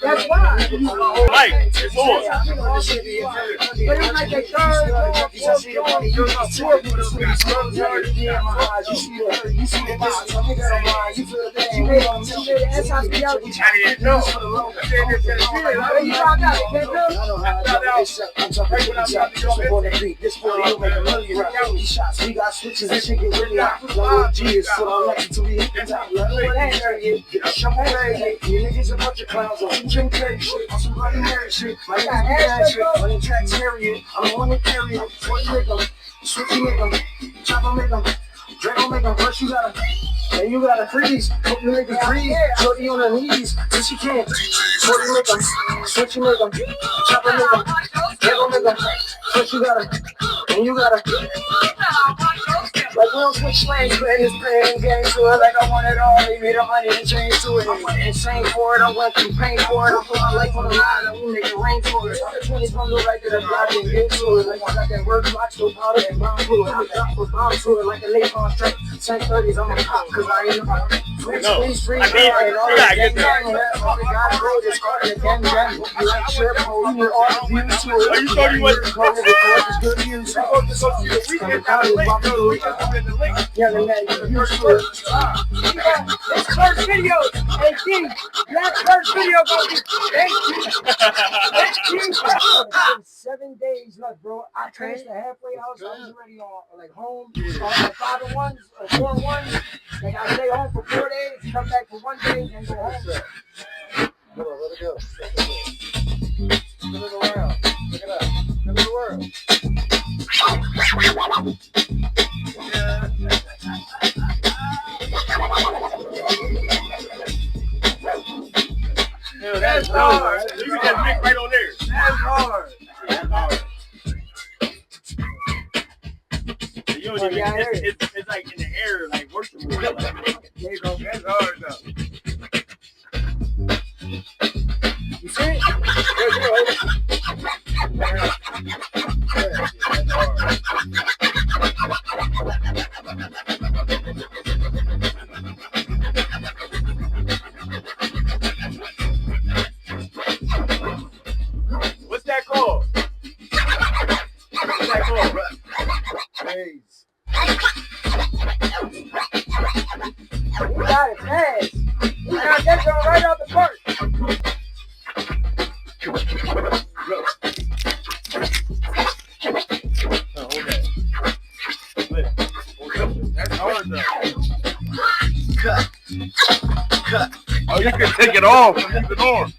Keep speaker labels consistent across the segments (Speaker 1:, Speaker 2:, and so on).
Speaker 1: That's why. Like, it's on.
Speaker 2: We got switches and shit get really hot. Like G's, so I'm lucky to be hit the top. You niggas a bunch of clowns on some drink carry shit, on some bloody Mary shit. My niggas be that shit, on the track carry it. I'm the one that carry it. Switch make them, switchy make them, chopper make them, Draco make them. First you gotta, and you gotta freeze. Hope you make them freeze. Shorty on her knees, till she can't. Shorty make them, switchy make them, chopper make them, Draco make them. First you gotta, and you gotta. Like we don't switch lanes, but it's playing games to it. Like I want it all, they made the money and change to it. I went insane for it, I went through pain for it. I put my life on the line, and we make it rain for it. 20s from the right to the block and get to it. Like I got that work block, so powder and brown fluid. I drop with bomb to it like a napalm strike. 1030s, I'm a pop, cause I ain't about freeze, free, and all that gang gang. Gotta go, just call it a gang gang. You like trip, you need all the views to it.
Speaker 1: You told me what
Speaker 2: it's good views. Yeah,
Speaker 3: It's church video. Hey, King, that church video gonna be thank you. 7 days left, bro. I finished the halfway house. I was already on like home. Like 5 and 1s or 4 and 1s. Like I stay home for 4 days, come back for 1 day, and go home.
Speaker 4: Hold on, let it go. Spin it around. Look it up. Spin it around.
Speaker 1: Yeah, that's hard. You can just pick right on there.
Speaker 3: That's hard.
Speaker 1: That's hard. You don't even, it's like in the air, like worship.
Speaker 3: There you go. That's hard though. You see it?
Speaker 1: What's that called? What's that called?
Speaker 4: Haze.
Speaker 3: You got it fast. You got that going right out the park.
Speaker 1: That's hard though. Cut. Oh, you can take it off and leave it on.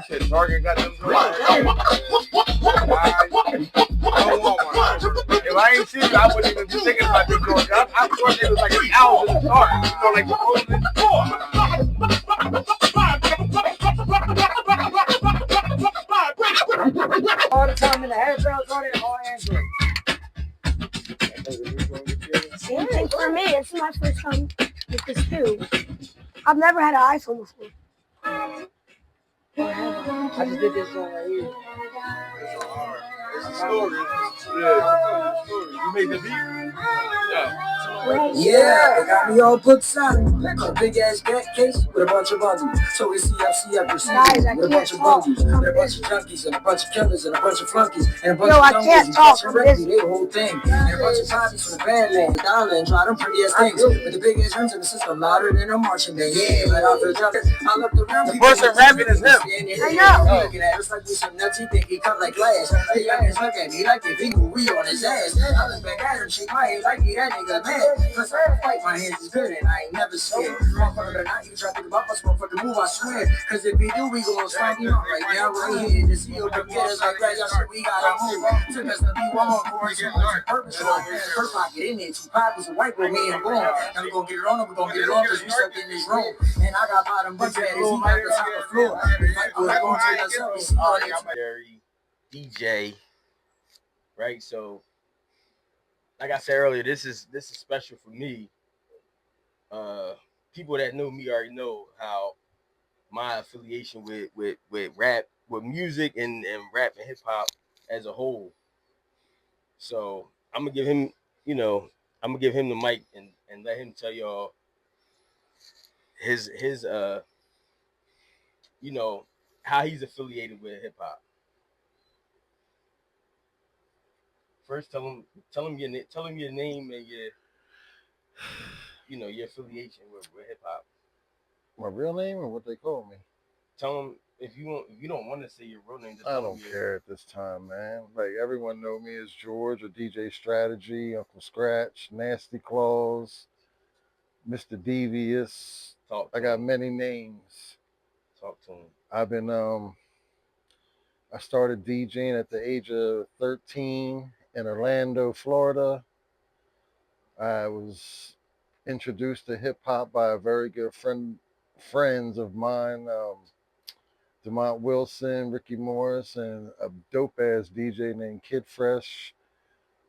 Speaker 4: Shit, Target got them going. I don't want one. If I ain't seen you, I wouldn't even be thinking about this going. I thought it was like an hour in the start. You know, like
Speaker 3: all the time in the half hours on it, all Android.
Speaker 5: Same thing for me. It's my first time with this too. I've never had an iPhone before.
Speaker 3: I just did this one right here.
Speaker 4: it's so hard. It's a story. Yeah. You made the beat? Yeah.
Speaker 2: Yeah, they got me all booked solid. A big ass back case with a bunch of bundles. So we CFC up with a bunch of bundles, and a bunch of junkies, and a bunch of killers, and a bunch of flunkies, and a bunch of junkies, and a bunch of reckies, they the whole thing. And a bunch of poppies from the band man, dollar and try them pretty ass things. With the big ass rims in the system, louder than a marching band. Yeah, but off the jumper, I love the room.
Speaker 4: The person rapping is him.
Speaker 5: I know.
Speaker 2: Looking at us like we some nuts, he think he cut like glass. Hey, young as look at me like if he knew we on his ass. I look back at him, shake my head like that nigga mad. Cause I fight my hands is good and I ain't never scared. Motherfucker, not even try to think about us, motherfucker, move, I swear. Cause if we do, we gon' slide him out right now, right here. This heel come get us like that, y'all shit, we gotta move. Took us to be wrong for us, purpose. First pocket in there, 2 pockets, a white boy, me and boom. Now we gon' get it on, we gon' get it on, cause we stuck in this room. And I got bottom butts bad as he got the top of the floor. We're gonna take us up, we see all that.
Speaker 1: Jerry, DJ, right? So, like I said earlier, this is special for me. People that know me already know how my affiliation with rap, with music and rap and hip hop as a whole. So I'm gonna give him, the mic and let him tell y'all his how he's affiliated with hip hop. First, tell him your name and your affiliation with hip hop.
Speaker 6: My real name or what they call me?
Speaker 1: Tell him if you don't want to say your real name. Just
Speaker 6: I don't care at this time, man. Like everyone know me as George or DJ Strategy, Uncle Scratch, Nasty Claus, Mr. Devious. I got many names.
Speaker 1: Talk to him.
Speaker 6: I've been I started DJing at the age of 13 in Orlando, Florida. I was introduced to hip hop by a very good friends of mine, Demont Wilson, Ricky Morris, and a dope ass DJ named Kid Fresh,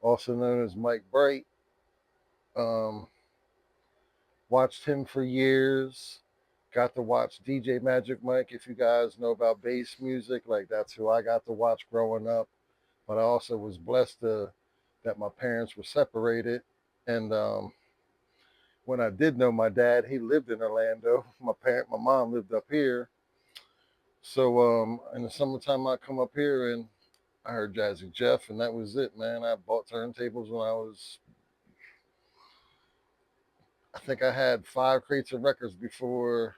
Speaker 6: also known as Mike Bright. Watched him for years. Got to watch DJ Magic Mike. If you guys know about bass music, like that's who I got to watch growing up. But I also was blessed that my parents were separated. And when I did know my dad, he lived in Orlando. My mom lived up here. So in the summertime, I come up here and I heard Jazzy Jeff, and that was it, man. I bought turntables when I think I had 5 crates of records before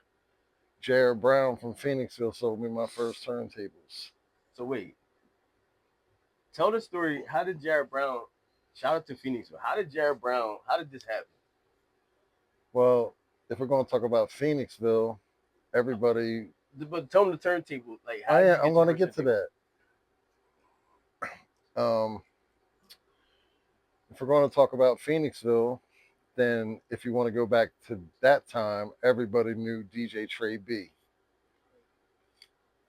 Speaker 6: Jared Brown from Phoenixville sold me my first turntables.
Speaker 1: So wait, tell the story. How did Jared Brown? Shout out to Phoenixville. How did this happen?
Speaker 6: Well, if we're going to talk about Phoenixville, everybody.
Speaker 1: But tell them the turntable. Like,
Speaker 6: I'm going to get to that. If we're going to talk about Phoenixville, then if you want to go back to that time, everybody knew DJ Trey B.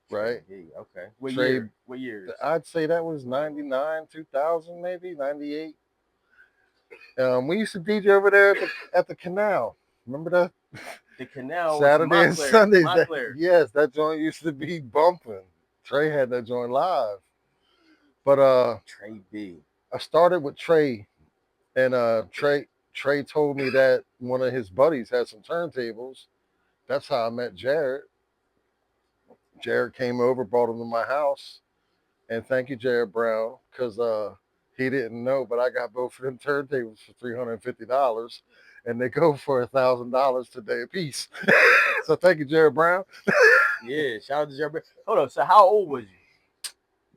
Speaker 6: Right?
Speaker 1: Okay. What year?
Speaker 6: I'd say that was 99, 2000, maybe 98. We used to DJ over there at the canal. Remember that?
Speaker 1: The canal.
Speaker 6: Saturday and Sundays. Yes, that joint used to be bumping. Trey had that joint live. But
Speaker 1: Trey B.
Speaker 6: I started with Trey, and Trey told me that one of his buddies had some turntables. That's how I met Jared. Jared came over, brought him to my house, and thank you, Jared Brown, because he didn't know, but I got both of them turntables for $350, and they go for $1,000 today a piece. So thank you, Jared Brown.
Speaker 1: Yeah, shout out to Jared Brown. Hold on, so how old was you?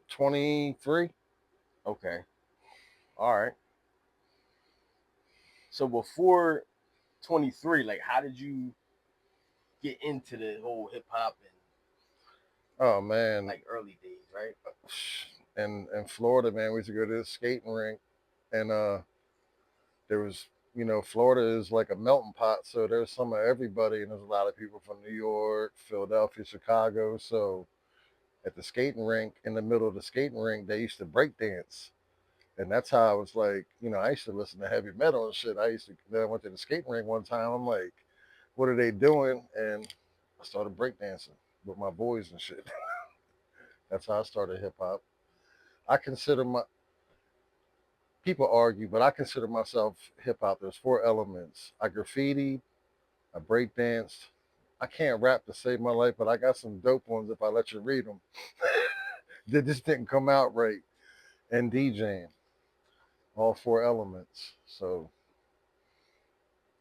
Speaker 6: 23.
Speaker 1: Okay. All right. So before 23, like, how did you get into the whole hip hop and?
Speaker 6: Oh man,
Speaker 1: like early days, right?
Speaker 6: In Florida, man, we used to go to the skating rink, and there was, Florida is like a melting pot, so there's some of everybody, and there's a lot of people from New York, Philadelphia, Chicago. So at the skating rink, in the middle of the skating rink, they used to break dance. And that's how I was like, I used to listen to heavy metal and shit. Then I went to the skating rink one time. I'm like, what are they doing? And I started breakdancing with my boys and shit. That's how I started hip hop. People argue, but I consider myself hip hop. There's 4 elements. I graffitied, I breakdanced. I can't rap to save my life, but I got some dope ones if I let you read them. They just didn't come out right. And DJing. All 4 elements. So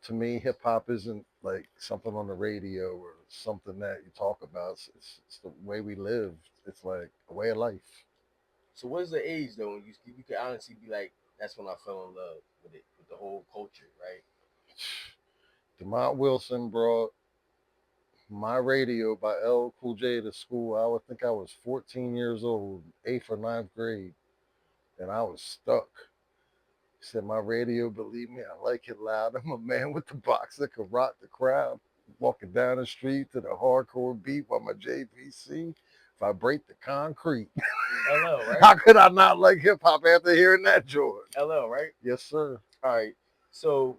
Speaker 6: to me, hip hop isn't like something on the radio or something that you talk about. It's the way we live. It's like a way of life.
Speaker 1: So what's the age though when you can honestly be like, that's when I fell in love with it, with the whole culture, right?
Speaker 6: DeMont Wilson brought My Radio by L Cool J to school. I would think I was 14 years old, 8th or 9th grade, and I was stuck. He said, My radio, believe me, I like it loud. I'm a man with the box that can rock the crowd. Walking down the street to the hardcore beat while my JVC vibrate the concrete.
Speaker 1: LL, right?
Speaker 6: How could I not like hip hop after hearing that, George?
Speaker 1: LL, right?
Speaker 6: Yes, sir.
Speaker 1: All right. So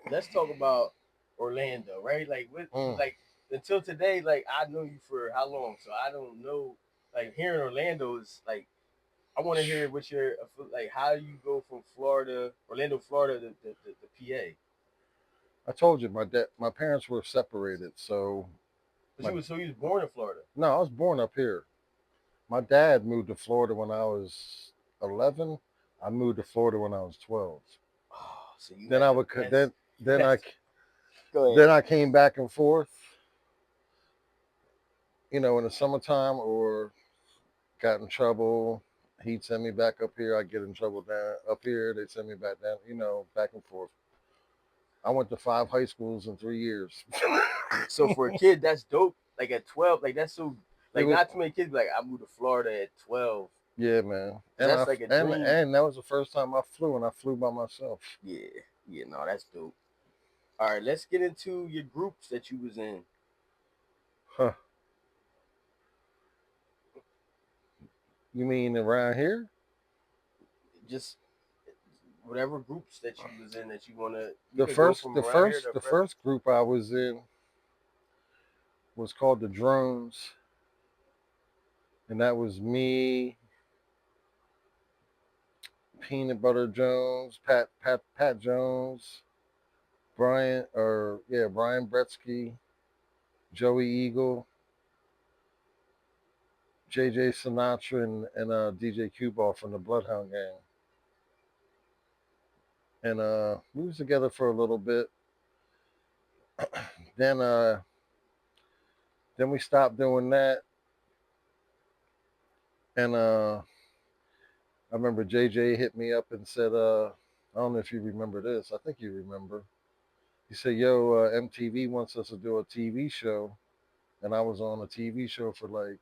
Speaker 1: let's talk about Orlando, right? Like, like until today, like I know you for how long? So I don't know. Like hearing Orlando is like I want to hear what your like. How do you go from Florida, Orlando, Florida, to PA?
Speaker 6: I told you my parents were separated, so
Speaker 1: So he was born in Florida.
Speaker 6: no, I was born up here. My dad moved to Florida when I was 11. I moved to Florida when I was 12.
Speaker 1: Oh, so you
Speaker 6: Then
Speaker 1: had
Speaker 6: I
Speaker 1: the
Speaker 6: would
Speaker 1: best.
Speaker 6: then I
Speaker 1: Go
Speaker 6: then
Speaker 1: ahead.
Speaker 6: I came back and forth, in the summertime, or got in trouble. He'd send me back up here. I get in trouble down up here. They'd send me back down. Back and forth. I went to 5 high schools in 3 years.
Speaker 1: So for a kid, that's dope. Like at 12, like that's so
Speaker 6: It
Speaker 1: like
Speaker 6: was,
Speaker 1: not too many kids be like I moved to Florida at 12.
Speaker 6: yeah, man. And
Speaker 1: That's like a dream.
Speaker 6: and that was the first time I flew, and I flew by myself.
Speaker 1: Yeah, yeah, no, that's dope. All right, let's get into your groups that you was in.
Speaker 6: Huh? You mean around here?
Speaker 1: Just whatever groups that you was in that you wanna. You
Speaker 6: The
Speaker 1: could go
Speaker 6: first,
Speaker 1: from
Speaker 6: the
Speaker 1: around here
Speaker 6: first,
Speaker 1: to
Speaker 6: the
Speaker 1: present.
Speaker 6: first group I was in was called the Drones, and that was me, Peanut Butter Jones, Pat Jones, Brian Bretsky, Joey Eagle, JJ Sinatra, and DJ Q Ball from the Bloodhound Gang. And we was together for a little bit. Then then we stopped doing that, and I remember JJ hit me up and said, I don't know if you remember this. I think you remember. He said, "Yo, MTV wants us to do a TV show," and I was on a TV show for like,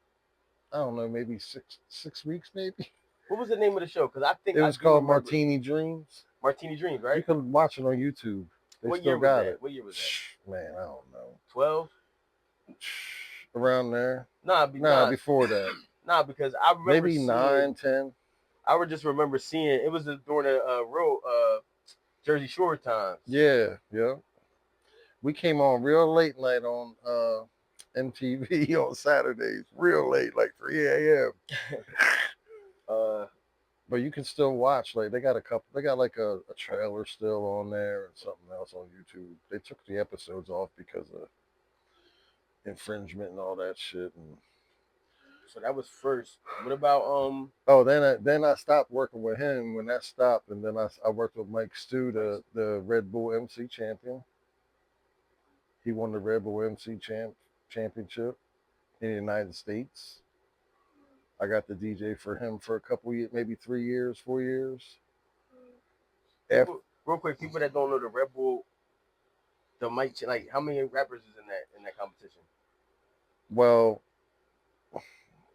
Speaker 6: I don't know, maybe six weeks, maybe.
Speaker 1: What was the name of the show? Because I think
Speaker 6: It
Speaker 1: I
Speaker 6: was
Speaker 1: do
Speaker 6: called
Speaker 1: remember
Speaker 6: Martini Dreams.
Speaker 1: Martini Dreams,
Speaker 6: You
Speaker 1: right?
Speaker 6: can watch it on YouTube. They
Speaker 1: What
Speaker 6: still
Speaker 1: year was
Speaker 6: got
Speaker 1: that?
Speaker 6: it.
Speaker 1: What year was that?
Speaker 6: Man, I don't know.
Speaker 1: 12.
Speaker 6: Around there.
Speaker 1: Nah,
Speaker 6: Nah, before that.
Speaker 1: nah, because I remember
Speaker 6: Maybe
Speaker 1: seeing.
Speaker 6: 9, 10.
Speaker 1: I would just remember seeing it was during the real Jersey Shore times.
Speaker 6: Yeah, yeah. We came on real late night on MTV on Saturdays, real late, like 3 a.m. But you can still watch. Like they got like a trailer still on there and something else on YouTube. They took the episodes off because of infringement and all that shit. And
Speaker 1: So that was first. What about
Speaker 6: oh, then I stopped working with him when that stopped, and then I worked with Mike Stu, the Red Bull MC champion. He won the Red Bull MC championship in the United States. I got the DJ for him for a couple years, maybe 3 years, 4 years.
Speaker 1: real quick, people that don't know the Red Bull, the mic, like how many rappers is in that competition?
Speaker 6: Well,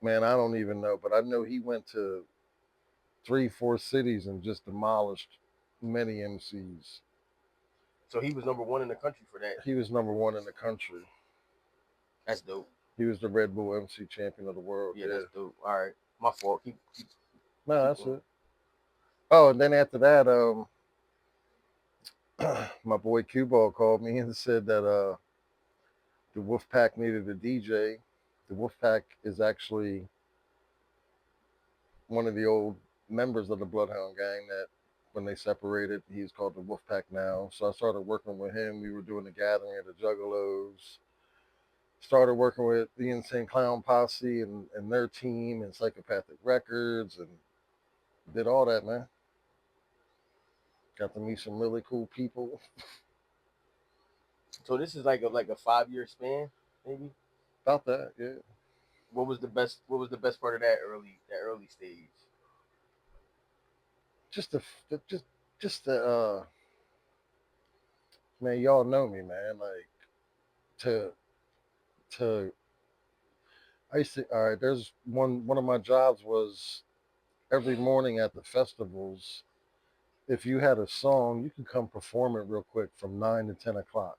Speaker 6: man, I don't even know, but I know he went to 3, 4 cities and just demolished many MCs.
Speaker 1: So he was number one in the country for that.
Speaker 6: He was number one in the country.
Speaker 1: That's dope.
Speaker 6: He was the Red Bull MC champion of the world.
Speaker 1: Yeah, that's dope. All right, my fault.
Speaker 6: No, that's it. Oh, and then after that, my boy Q Ball called me and said that the Wolfpack needed a DJ. The Wolfpack is actually one of the old members of the Bloodhound Gang that when they separated, he's called the Wolfpack now. So I started working with him. We were doing the gathering of the Juggalos. Started working with the Insane Clown Posse and their team and Psychopathic Records and did all that, man. Got to meet some really cool people.
Speaker 1: So this is like a 5-year span, maybe.
Speaker 6: About that, yeah.
Speaker 1: What was the best? What was the best part of that early stage?
Speaker 6: Just the man, y'all know me, man. Like to to I used to all right. There's one of my jobs was every morning at the festivals. If you had a song, you could come perform it real quick from 9 to 10 o'clock.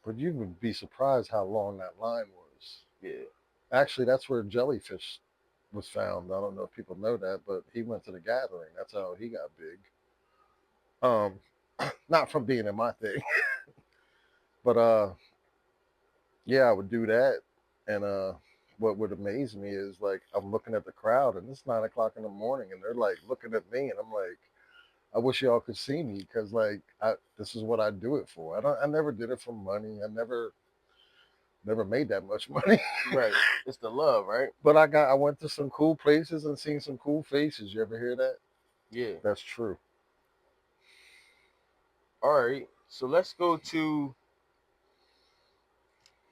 Speaker 6: But you would be surprised how long that line was.
Speaker 1: Yeah.
Speaker 6: Actually, that's where Jellyfish was found. I don't know if people know that, but he went to the gathering. That's how he got big. Um, not from being in my thing, but yeah, I would do that. And what would amaze me is like I'm looking at the crowd, and it's 9 o'clock in the morning, and they're like looking at me, and I'm like, I wish y'all could see me because like this is what I do it for. I never did it for money. I never made that much money.
Speaker 1: Right. It's the love, right?
Speaker 6: But I went to some cool places and seen some cool faces. You ever hear that?
Speaker 1: Yeah.
Speaker 6: That's true.
Speaker 1: All right. So let's go to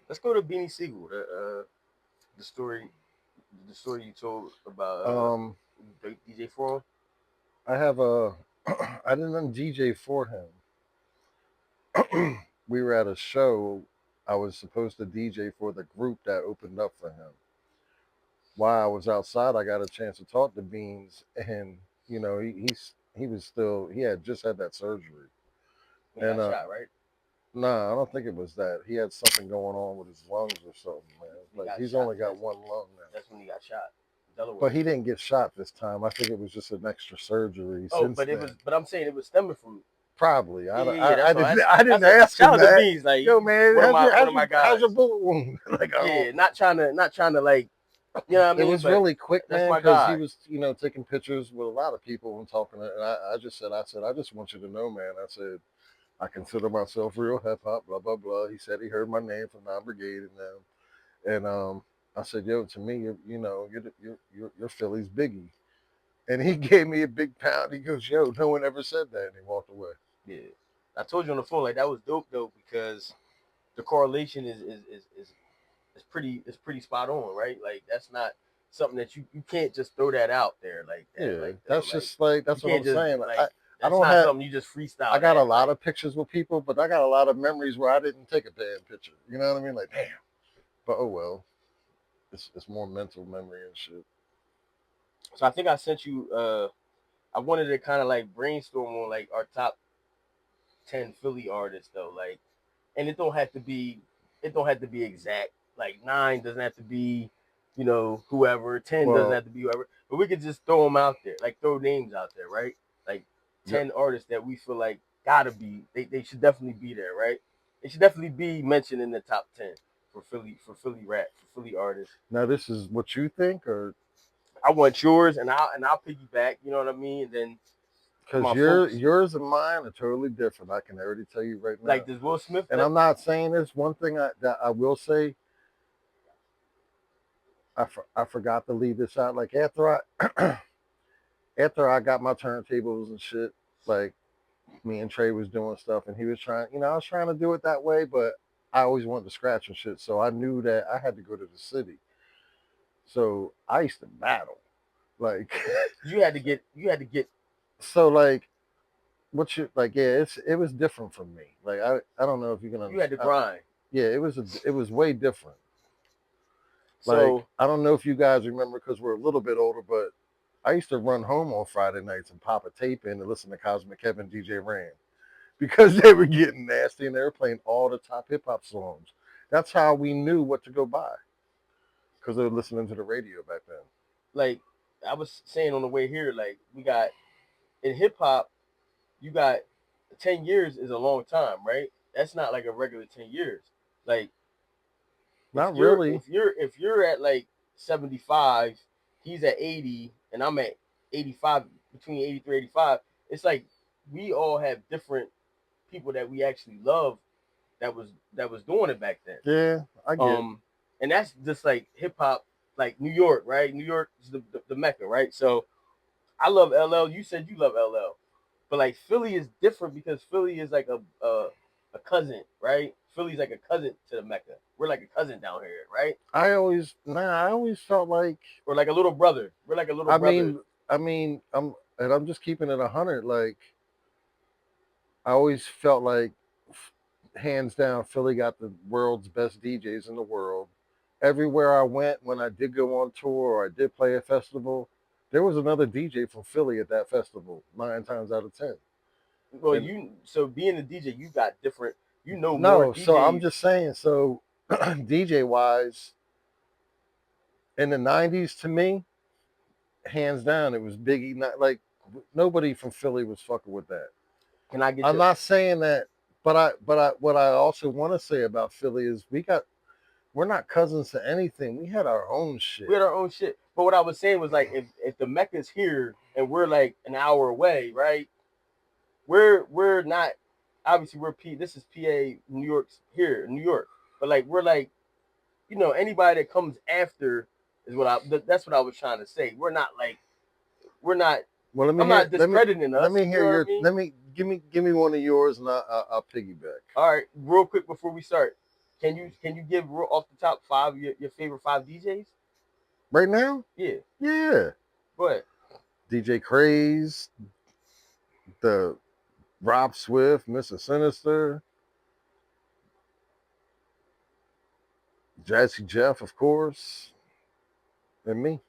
Speaker 1: Beanie Siegel. The story the story you told about
Speaker 6: Um,
Speaker 1: DJ Forum.
Speaker 6: I have a I didn't DJ for him. We were at a show. I was supposed to DJ for the group that opened up for him. While I was outside, I got a chance to talk to Beans, and he was still he had just had that surgery,
Speaker 1: He
Speaker 6: and
Speaker 1: got shot, right?
Speaker 6: nah, I don't think it was that. He had something going on with his lungs or something, man.
Speaker 1: He
Speaker 6: Like
Speaker 1: got
Speaker 6: he's
Speaker 1: shot.
Speaker 6: only got one lung now.
Speaker 1: That's when he got shot. Delaware.
Speaker 6: But he didn't get shot this time. I think it was just an extra surgery.
Speaker 1: Oh,
Speaker 6: Since
Speaker 1: but it
Speaker 6: then.
Speaker 1: was. But I'm saying it was stemming from.
Speaker 6: Probably.
Speaker 1: Yeah, that's all.
Speaker 6: I didn't
Speaker 1: That's
Speaker 6: ask
Speaker 1: shout
Speaker 6: him
Speaker 1: out to
Speaker 6: that.
Speaker 1: Beans, like
Speaker 6: Yo, man,
Speaker 1: one of my guys.
Speaker 6: how's your bullet wound? Like,
Speaker 1: Yeah, not trying to like, you know what I mean.
Speaker 6: It was
Speaker 1: But
Speaker 6: really quick,
Speaker 1: that's
Speaker 6: man,
Speaker 1: my
Speaker 6: because
Speaker 1: guy.
Speaker 6: he was, taking pictures with a lot of people and talking. And I just said, I just want you to know, man. I said, I consider myself real hip hop, blah blah blah. He said he heard my name from Non Brigade and them, and I said, yo, to me, you're Philly's Biggie. And he gave me a big pound. He goes, yo, no one ever said that. And he walked away.
Speaker 1: Yeah, I told you on the phone like that was dope though because the correlation is pretty spot on, right? Like that's not something that you can't just throw that out there like that.
Speaker 6: Yeah,
Speaker 1: Like that.
Speaker 6: that's
Speaker 1: Like,
Speaker 6: just like, that's
Speaker 1: you
Speaker 6: what I'm
Speaker 1: can't just
Speaker 6: saying.
Speaker 1: like
Speaker 6: I
Speaker 1: that's
Speaker 6: don't
Speaker 1: not
Speaker 6: have,
Speaker 1: something you just freestyle.
Speaker 6: I got a
Speaker 1: at,
Speaker 6: lot
Speaker 1: like,
Speaker 6: of pictures with people, but I got a lot of memories where I didn't take a damn picture. You know what I mean? Like, damn. But oh well. It's more mental memory and shit.
Speaker 1: So I think I sent you. I wanted to kind of like brainstorm on like our top 10 Philly artists though, like, and it don't have to be exact. Like 9 doesn't have to be, whoever. 10 doesn't
Speaker 6: Well,
Speaker 1: have to be whoever. But we could just throw them out there, like throw names out there, right? Like
Speaker 6: yeah.
Speaker 1: 10 artists that we feel like gotta be. They should definitely be there, right? They should definitely be mentioned in the top 10 for Philly rap, for Philly artists.
Speaker 6: Now this is what you think, or
Speaker 1: I want yours, and I'll piggyback. You know what I mean? And then
Speaker 6: because
Speaker 1: my folks,
Speaker 6: yours and mine are totally different. I can already tell you right now.
Speaker 1: like this Will Smith.
Speaker 6: And I'm not saying this. One thing that I will say, I forgot to leave this out. Like after I got my turntables and shit, like me and Trey was doing stuff, and he was trying. I was trying to do it that way, but I always wanted to scratch and shit. So I knew that I had to go to the city. So I used to battle, like
Speaker 1: you had to get.
Speaker 6: so like what you like. Yeah, it was different from me. Like I don't know if you can understand.
Speaker 1: You had to grind.
Speaker 6: Yeah, it was way different. Like
Speaker 1: So
Speaker 6: I don't know if you guys remember because we're a little bit older, but I used to run home on Friday nights and pop a tape in and listen to Cosmic Kevin, DJ Ran, because they were getting nasty and they were playing all the top hip hop songs. That's how we knew what to go buy because they were listening to the radio back then.
Speaker 1: like I was saying on the way here, like we got in hip hop, you got 10 years is a long time, right? That's not like a regular 10 years. Like
Speaker 6: Not really.
Speaker 1: if you're at like 75, he's at 80, and I'm at 85, between 83 85. It's like we all have different people that we actually love that was doing it back then.
Speaker 6: Yeah, I get.
Speaker 1: And that's just like hip hop, like New York, right? New York is the mecca, right? So I love LL. You said you love LL, but like Philly is different because Philly is like a cousin, right? Philly's like a cousin to the mecca. we're like a cousin down here, right?
Speaker 6: I always felt like,
Speaker 1: Or like a little brother. We're like a little
Speaker 6: I
Speaker 1: brother.
Speaker 6: mean, I'm just keeping it 100. Like, I always felt like, hands down, Philly got the world's best DJs in the world. Everywhere I went, when I did go on tour or I did play a festival, there was another DJ from Philly at that festival 9 times out of 10.
Speaker 1: Well,
Speaker 6: And
Speaker 1: so being a DJ, you got different. You know more
Speaker 6: no, so I'm
Speaker 1: DJs.
Speaker 6: just saying. So DJ wise, in the '90s, to me, hands down, it was Biggie. Not like nobody from Philly was fucking with that.
Speaker 1: Can I get
Speaker 6: I'm
Speaker 1: your?
Speaker 6: not saying that, but what I also want to say about Philly is we're not cousins to anything. We had our own shit.
Speaker 1: We had our own shit. But what I was saying was like, if the Mecca's here and we're like an hour away, right? We're not. Obviously, we're P. This is PA, New York's here, New York. But like we're like, anybody that comes after is that's what I was trying to say. We're not like we're not.
Speaker 6: Well,
Speaker 1: I'm not discrediting us.
Speaker 6: Let me hear your.
Speaker 1: What I mean?
Speaker 6: Let me give me one of yours, and I'll piggyback.
Speaker 1: All right, real quick before we start, can you give real off the top 5 your favorite 5 DJs?
Speaker 6: Right now?
Speaker 1: Yeah.
Speaker 6: Yeah.
Speaker 1: Go ahead.
Speaker 6: DJ Craze, the Rob Swift, Mr. Sinister, Jazzy Jeff, of course, and me.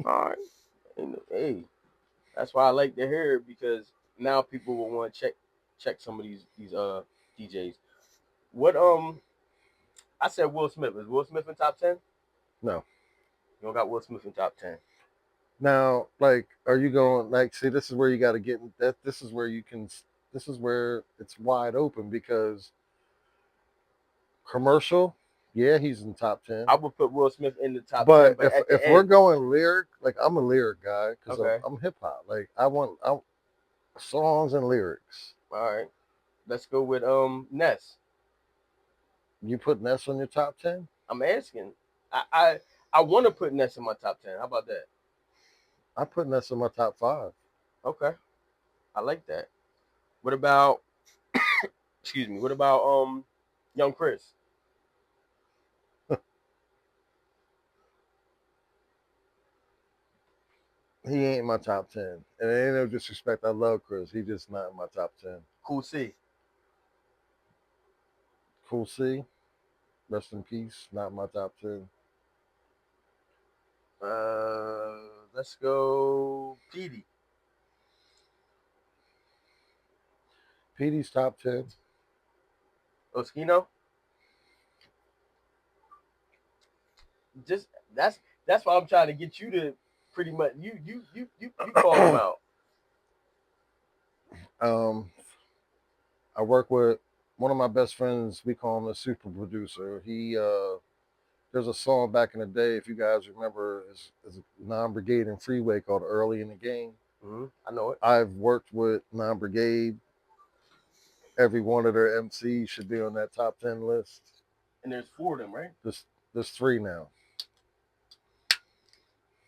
Speaker 1: All right. And, hey, that's why I like to hear it, because now people will want to check some of these DJs. What I said Will Smith. Is Will Smith in top 10?
Speaker 6: No.
Speaker 1: You don't got Will Smith in top 10.
Speaker 6: Now, like, are you going, like, see, this is where you got to get that. This is where it's wide open, because commercial, yeah, he's in top 10.
Speaker 1: I would put Will Smith in the top 10.
Speaker 6: But
Speaker 1: But
Speaker 6: if we're going lyric, like, I'm a lyric guy because
Speaker 1: Okay.
Speaker 6: I'm hip hop. Like, I want songs and lyrics.
Speaker 1: All right. Let's go with Ness.
Speaker 6: You put Ness on your top 10?
Speaker 1: I'm asking. I want to put Ness in my top 10. How about that?
Speaker 6: I put Ness in my top 5.
Speaker 1: Okay. I like that. What about excuse me, what about Young Chris?
Speaker 6: He ain't my top 10. And it ain't no disrespect. I love Chris. He just not in my top 10.
Speaker 1: Cool C.
Speaker 6: Cool C. Rest in peace. Not my top 10.
Speaker 1: Let's go Petey.
Speaker 6: Petey's top 10.
Speaker 1: Oskino. Just that's why I'm trying to get you to pretty much you call him out.
Speaker 6: I work with one of my best friends. We call him the super producer. He there's a song back in the day, if you guys remember, is a Non-Brigade and Freeway called Early in the Game.
Speaker 1: Mm-hmm. I know it.
Speaker 6: I've worked with Non-Brigade. Every one of their MCs should be on that top 10 list.
Speaker 1: And there's 4 of them, right?
Speaker 6: There's 3 now.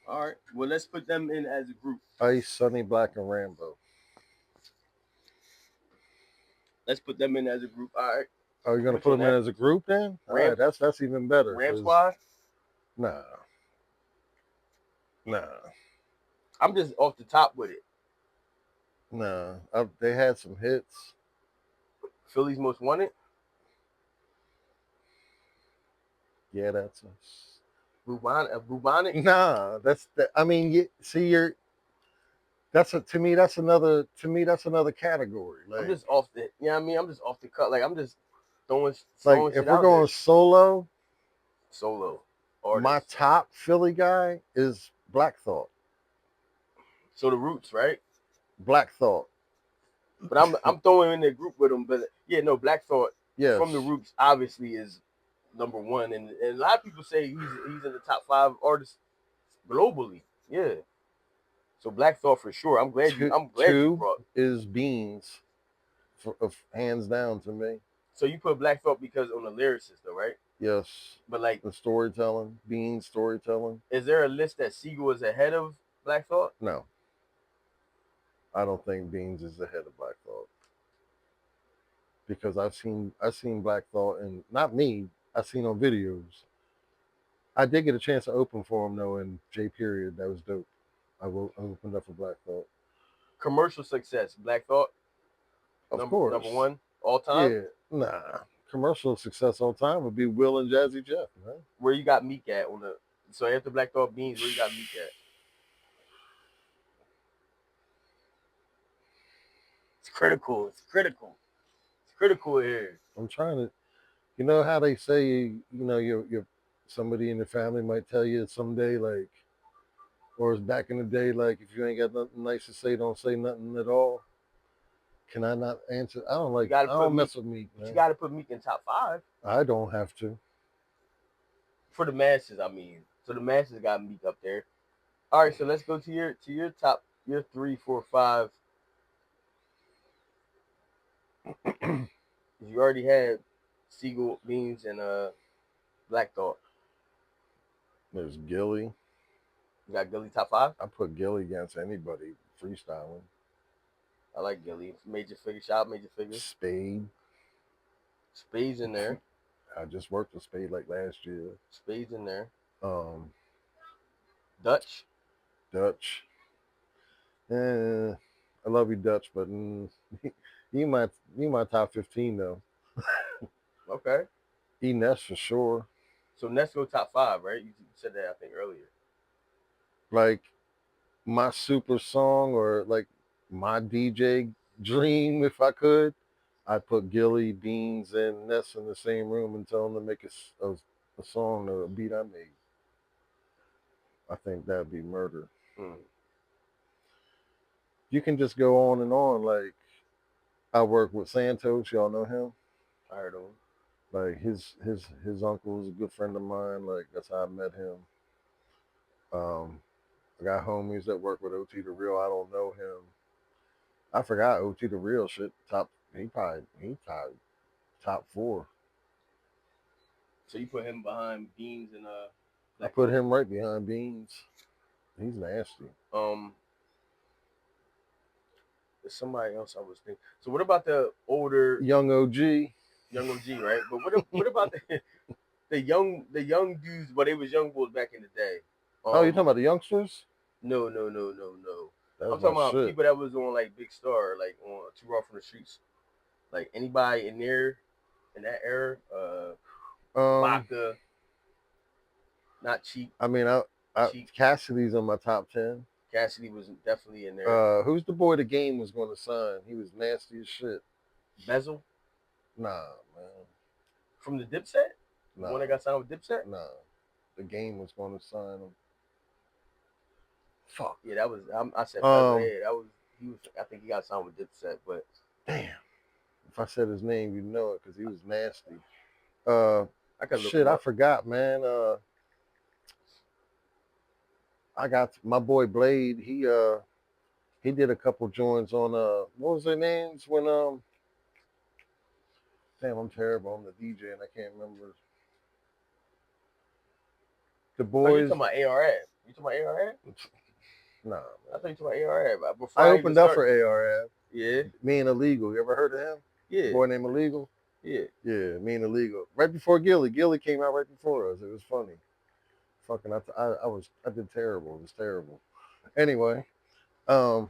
Speaker 1: All right. Well, let's put them in as a group.
Speaker 6: Ice, Sunny Black, and Rambo.
Speaker 1: Let's put them in as a group. All right.
Speaker 6: Oh, you're gonna put them in as a group then? All right, that's even better.
Speaker 1: Ram Squad?
Speaker 6: Nah.
Speaker 1: I'm just off the top with it.
Speaker 6: Nah. They had some hits.
Speaker 1: Philly's Most Wanted?
Speaker 6: Yeah, that's us.
Speaker 1: Bubonic?
Speaker 6: Nah, I mean, to me that's another category. Like,
Speaker 1: I'm just off the, I mean, I'm just off the cut. Like, I'm just throwing
Speaker 6: like
Speaker 1: shit
Speaker 6: if we're
Speaker 1: out
Speaker 6: going
Speaker 1: there.
Speaker 6: solo
Speaker 1: artist.
Speaker 6: My top Philly guy is Black Thought.
Speaker 1: So the Roots, right?
Speaker 6: Black Thought.
Speaker 1: But I'm throwing in the group with him. But yeah, no, Black Thought from the Roots obviously is number 1, and a lot of people say he's in the top 5 artists globally. Yeah. So Black Thought for sure. I'm glad you brought.
Speaker 6: Is Beans, hands down to me.
Speaker 1: So you put Black Thought because on the lyricist though, right?
Speaker 6: Yes.
Speaker 1: But like
Speaker 6: the storytelling, Beans storytelling. Is
Speaker 1: there a list that Siegel is ahead of Black Thought?
Speaker 6: No. I don't think Beans is ahead of Black Thought. Because I've seen Black Thought, and not me, I seen on videos. I did get a chance to open for him though in J period. That was dope. I opened up for Black Thought.
Speaker 1: Commercial success, Black Thought,
Speaker 6: Of
Speaker 1: number
Speaker 6: course.
Speaker 1: one all time.
Speaker 6: Yeah. Nah. Commercial success all time would be Will and Jazzy Jeff, man.
Speaker 1: Where you got Meek at on the? So after Black Thought Beans, where you got Meek at? It's critical. It's critical. It's critical here.
Speaker 6: I'm trying to. You know how they say, your somebody in the family might tell you someday, like, or it's back in the day, like, if you ain't got nothing nice to say, don't say nothing at all. Can I not answer? I don't
Speaker 1: You
Speaker 6: like.
Speaker 1: got to
Speaker 6: I
Speaker 1: put
Speaker 6: don't
Speaker 1: Meek.
Speaker 6: mess with Meek,
Speaker 1: But you
Speaker 6: man.
Speaker 1: got to put Meek in top 5
Speaker 6: I don't have to.
Speaker 1: for the masses. I mean, so the masses got Meek up there. All right, so let's go to your top, your 3, 4, 5. You already had Siegel, Beans, and Black Thought.
Speaker 6: There's Gilly.
Speaker 1: You got Gilly top 5.
Speaker 6: I put Gilly against anybody freestyling.
Speaker 1: I like Gilly. Major Figure, shout out Major Figure.
Speaker 6: Spade.
Speaker 1: Spade's in there.
Speaker 6: I just worked with Spade like last year.
Speaker 1: Spade's in there.
Speaker 6: Um,
Speaker 1: Dutch.
Speaker 6: I love you, Dutch, but you my top 15 though.
Speaker 1: Okay.
Speaker 6: Ness for sure.
Speaker 1: So Ness go top 5, right? You said that I think earlier.
Speaker 6: Like my super song or like my DJ dream, if I could, I'd put Gilly, Beans, and Ness in the same room and tell them to make a song or a beat I made. I think that'd be murder. You can just go on and on. Like I work with Santos, y'all know him.
Speaker 1: I heard of him.
Speaker 6: Like his uncle was a good friend of mine. Like that's how I met him. I got homies that work with OT the Real. I don't know him. I forgot OT the Real shit. He probably top 4.
Speaker 1: So you put him behind Beans and
Speaker 6: I put him right behind Beans. He's nasty.
Speaker 1: There's somebody else I was thinking. So what about the older
Speaker 6: Young OG,
Speaker 1: right? But what about the young dudes? But they was young boys back in the day.
Speaker 6: Oh, you talking about the youngsters?
Speaker 1: No.
Speaker 6: That
Speaker 1: I'm
Speaker 6: was
Speaker 1: talking
Speaker 6: my
Speaker 1: about
Speaker 6: shit.
Speaker 1: people that was on like Big Star, like on Too Raw from the Streets. Like anybody in there in that era, Vodka, not cheap.
Speaker 6: I mean, Cassidy's on my top 10.
Speaker 1: Cassidy was definitely in there.
Speaker 6: Who's the boy the game was going to sign? He was nasty as shit.
Speaker 1: Bezel,
Speaker 6: Nah, man.
Speaker 1: from the Dipset,
Speaker 6: Nah.
Speaker 1: the one that got signed with Dipset.
Speaker 6: Nah, the game was going to sign him. Fuck.
Speaker 1: Yeah, that was. I said Bezel. Yeah, that was. He was. I think he got signed with Dipset, but
Speaker 6: damn. If I said his name, you'd know it because he was nasty. I forgot, man. I got my boy Blade. He did a couple joints on what was their names when damn, I'm terrible. I'm the DJ and I can't remember. The boys.
Speaker 1: You talking about ARF? You talking about ARF?
Speaker 6: Nah, man.
Speaker 1: I thought you talking about ARF.
Speaker 6: I opened up for ARF.
Speaker 1: Yeah.
Speaker 6: Me and Illegal. You ever heard of him?
Speaker 1: Yeah.
Speaker 6: A boy named Illegal.
Speaker 1: Yeah.
Speaker 6: Yeah, me and Illegal. Right before Gilly. Gilly came out right before us. It was funny. Fucking, I did terrible. It was terrible. Anyway, damn.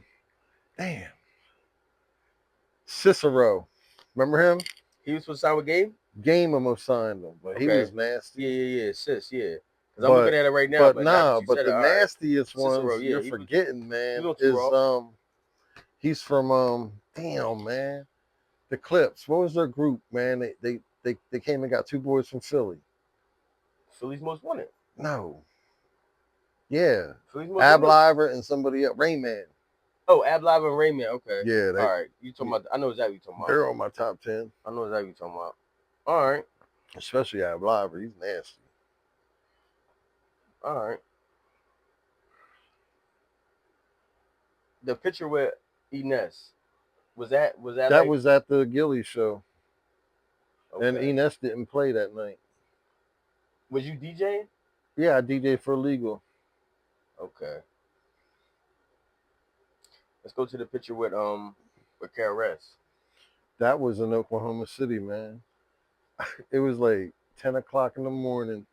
Speaker 6: Cicero, remember him?
Speaker 1: He was supposed to sign with Game.
Speaker 6: Game almost signed him, but he was nasty.
Speaker 1: Yeah, Cis, yeah. Because I'm looking at it right now.
Speaker 6: But the nastiest ones you're forgetting, man, is he's from damn, man, the Clips. What was their group, man? They came and got 2 boys from Philly.
Speaker 1: Philly's Most Wanted.
Speaker 6: No. Yeah. Ab Liver and somebody else. Rayman.
Speaker 1: Oh, Ab Liver and Rayman. Okay.
Speaker 6: Yeah.
Speaker 1: All right. You talking about? I know exactly what you're talking about.
Speaker 6: They're on my top 10.
Speaker 1: I know exactly what you're talking about. All right.
Speaker 6: Especially Ab Liver. He's nasty.
Speaker 1: All right. The picture with Ines, was that
Speaker 6: that was at the Gilly show. Okay. And Ines didn't play that night.
Speaker 1: Was you DJing?
Speaker 6: Yeah, I DJed for Legal.
Speaker 1: Okay. Let's go to the picture with KRS.
Speaker 6: That was in Oklahoma City, man. It was like 10 o'clock in the morning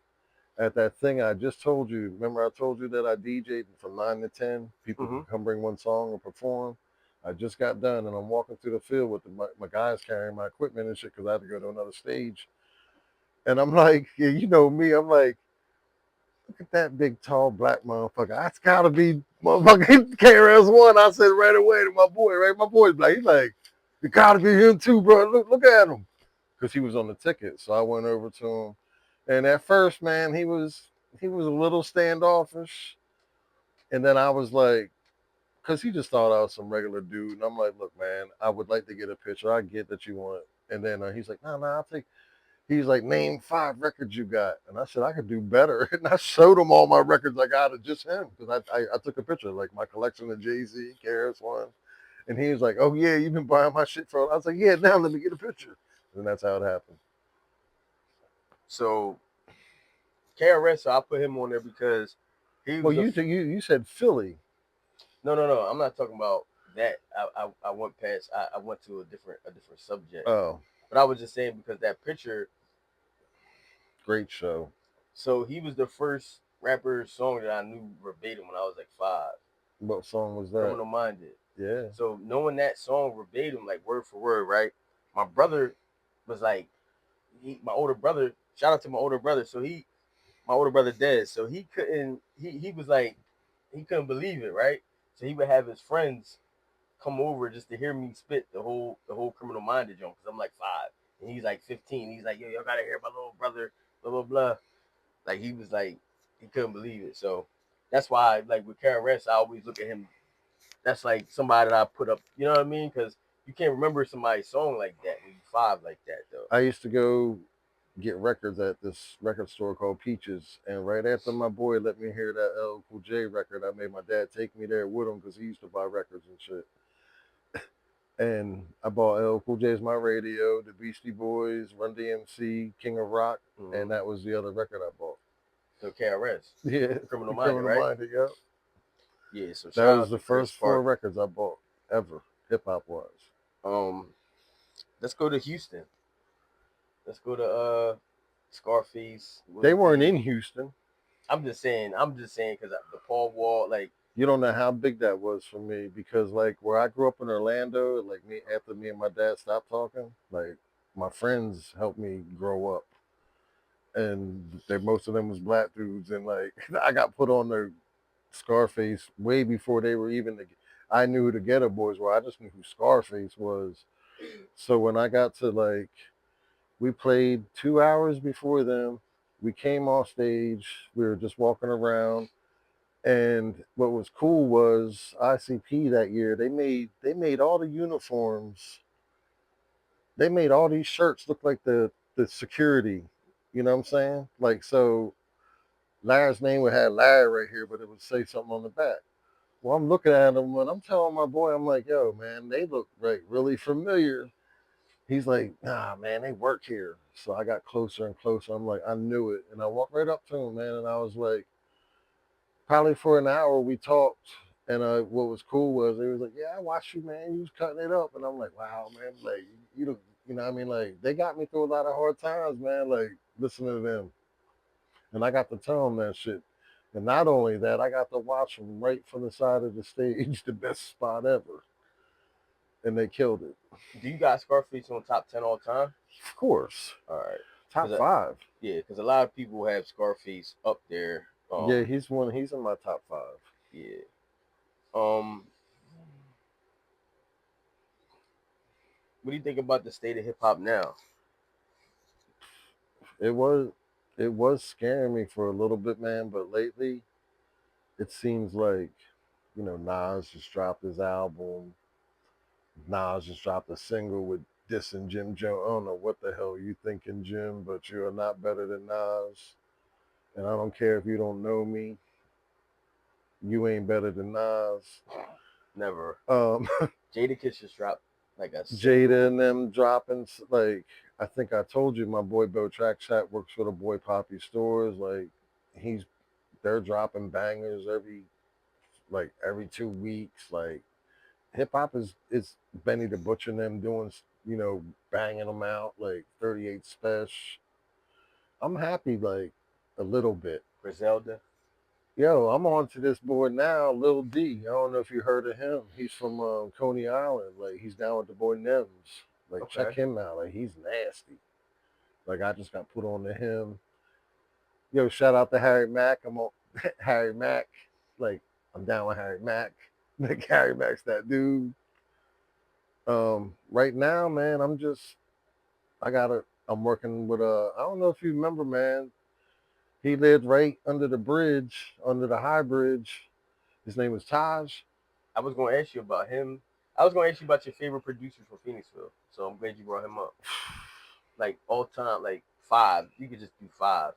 Speaker 6: at that thing I just told you. Remember, I told you that I DJ'd from 9 to 10. People
Speaker 1: Mm-hmm.
Speaker 6: could come bring one song and perform. I just got done and I'm walking through the field with my guys carrying my equipment and shit because I had to go to another stage. And I'm like, yeah, you know me, I'm like, look at that big, tall, black motherfucker. That's gotta be motherfucking KRS-One. I said right away to my boy, right? My boy's like, he's like, it gotta be him too, bro. Look at him. Because he was on the ticket. So I went over to him. And at first, man, he was a little standoffish. And then I was like, because he just thought I was some regular dude. And I'm like, look, man, I would like to get a picture. I get that you want. And then he's like, no, I'll take. He's like, name 5 records you got. And I said, I could do better. And I showed him all my records I got of just him. Because I took a picture, like my collection of Jay-Z, KRS-One. And he was like, oh, yeah, you've been buying my shit for. I was like, yeah, now let me get a picture. And that's how it happened.
Speaker 1: So KRS, so I put him on there because he
Speaker 6: Well,
Speaker 1: was
Speaker 6: you said Philly.
Speaker 1: no. I'm not talking about that. I went past. I went to a different subject.
Speaker 6: Oh,
Speaker 1: But I was just saying because that picture.
Speaker 6: great show.
Speaker 1: So he was the first rapper song that I knew verbatim when I was like 5.
Speaker 6: What song was that?
Speaker 1: Criminal Minded.
Speaker 6: Yeah.
Speaker 1: So knowing that song verbatim, like word for word, right? My brother was like, my older brother. Shout out to my older brother. So my older brother dead. So he couldn't. He was like, he couldn't believe it, right? So he would have his friends come over just to hear me spit the whole Criminal Minded joint because I'm like 5 and he's like 15. He's like, yo, y'all gotta hear my little brother, blah blah blah. Like he was like, he couldn't believe it. So that's why, like with Karen Rest, I always look at him. That's like somebody that I put up. You know what I mean? Because you can't remember somebody's song like that when you 5 like that though.
Speaker 6: I used to go get records at this record store called Peaches, and right after my boy let me hear that L Cool J record, I made my dad take me there with him because he used to buy records and shit. And I bought L Cool J's My Radio, the Beastie Boys, Run DMC, King of Rock, and that was the other record I bought.
Speaker 1: So KRS,
Speaker 6: Yeah,
Speaker 1: Criminal Minded, right?
Speaker 6: Minded, yeah.
Speaker 1: Yeah. So
Speaker 6: That
Speaker 1: shout
Speaker 6: was
Speaker 1: out
Speaker 6: the
Speaker 1: to Chris
Speaker 6: first 4
Speaker 1: Park.
Speaker 6: records I bought ever, hip hop wise.
Speaker 1: Let's go to Houston. Let's go to Scarface.
Speaker 6: They weren't in Houston.
Speaker 1: I'm just saying because the Paul Wall, like
Speaker 6: You don't know how big that was for me because like where I grew up in Orlando, like me after me and my dad stopped talking, like my friends helped me grow up. And most of them was black dudes and like I got put on the Scarface way before they were even I knew who the Ghetto Boys were. I just knew who Scarface was. So when I got to like we played 2 hours before them, we came off stage, we were just walking around. And what was cool was ICP that year. They made all the uniforms. They made all these shirts look like the security. You know what I'm saying? Like so, Larry's name would have Larry right here, but it would say something on the back. Well, I'm looking at them and I'm telling my boy, I'm like, yo, man, they look like really familiar. He's like, nah, man, they work here. So I got closer and closer. I'm like, I knew it, and I walked right up to him, man, and I was like, probably for an hour we talked, and what was cool was he was like, "Yeah, I watched you, man. You was cutting it up," and I'm like, "Wow, man! Like you don't, you know, what I mean, like they got me through a lot of hard times, man. Like listening to them, and I got to tell them that shit. And not only that, I got to watch them right from the side of the stage, the best spot ever, and they killed it.
Speaker 1: do you got Scarface on top 10 all time?
Speaker 6: Of course,
Speaker 1: All right.
Speaker 6: top 5.
Speaker 1: Yeah, because a lot of people have Scarface up there.
Speaker 6: Yeah, he's one. He's in my top 5.
Speaker 1: Yeah. What do you think about the state of hip hop now?
Speaker 6: It was scaring me for a little bit, man. But lately, it seems like, Nas just dropped his album. Nas just dropped a single with dissing Jim Jones. I don't know what the hell you thinking, Jim, but you are not better than Nas. And I don't care if you don't know me. You ain't better than Nas.
Speaker 1: Never.
Speaker 6: Um,
Speaker 1: Jadakiss just dropped like a
Speaker 6: Jada and them dropping, like, I think I told you my boy Bo Track Chat works for the Boy Poppy stores. Like, they're dropping bangers every 2 weeks. Like, hip hop is Benny the Butcher and them doing, banging them out like 38 Special. I'm happy like a little bit.
Speaker 1: Griselda.
Speaker 6: Yo, I'm on to this boy now, Lil D. I don't know if you heard of him. He's from Coney Island. Like he's down with the boy Nems. Like check
Speaker 1: Okay.
Speaker 6: him out. Like he's nasty. Like I just got put on to him. Yo, shout out to Harry Mack. I'm on Harry Mack. Like I'm down with Harry Mack. Like Harry Mack's that dude. Right now, man, I'm working with I don't know if you remember, man. He lived right under the bridge, under the high bridge. His name was Taj.
Speaker 1: I was gonna ask you about him. I was gonna ask you about your favorite producer from Phoenixville. So I'm glad you brought him up. Like all time, like five. You could just do five.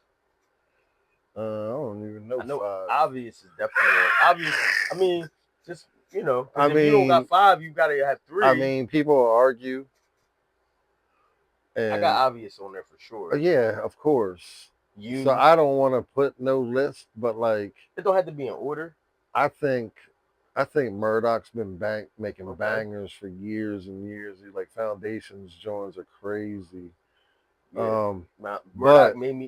Speaker 6: I don't even know
Speaker 1: I know
Speaker 6: five.
Speaker 1: obvious is definitely obvious. I mean, just
Speaker 6: I
Speaker 1: if you don't got
Speaker 6: mean,
Speaker 1: five, you gotta have three.
Speaker 6: I mean, people will argue,
Speaker 1: I got
Speaker 6: and
Speaker 1: obvious on there for sure.
Speaker 6: yeah, of course. So
Speaker 1: You,
Speaker 6: I don't want to put no list, but like
Speaker 1: it don't have to be in order.
Speaker 6: I think, I think Murdoch's been making
Speaker 1: Okay.
Speaker 6: bangers for years and years. He, like Foundations joints are crazy.
Speaker 1: Yeah.
Speaker 6: But
Speaker 1: Murdoch made me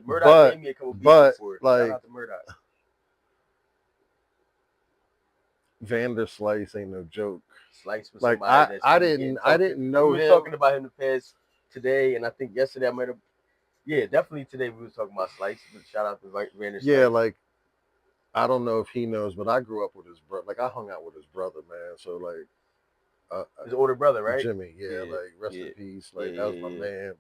Speaker 1: a couple beats
Speaker 6: but
Speaker 1: before. Shout
Speaker 6: like
Speaker 1: out to Murdoch.
Speaker 6: Vander Slice ain't no joke.
Speaker 1: Slice was
Speaker 6: Like
Speaker 1: somebody that's
Speaker 6: I
Speaker 1: really
Speaker 6: didn't
Speaker 1: getting
Speaker 6: I
Speaker 1: talked.
Speaker 6: didn't know
Speaker 1: We was
Speaker 6: him.
Speaker 1: talking about him the past today, and I think yesterday I might have. Yeah, definitely today we was talking about Slice. But shout out to Vander Slice.
Speaker 6: Yeah, like I don't know if he knows, but I grew up with his brother. Like I hung out with his brother, man. So like
Speaker 1: His older brother, right?
Speaker 6: Jimmy, yeah,
Speaker 1: Yeah,
Speaker 6: like rest
Speaker 1: yeah,
Speaker 6: in peace.
Speaker 1: yeah,
Speaker 6: Like that was my
Speaker 1: yeah.
Speaker 6: man.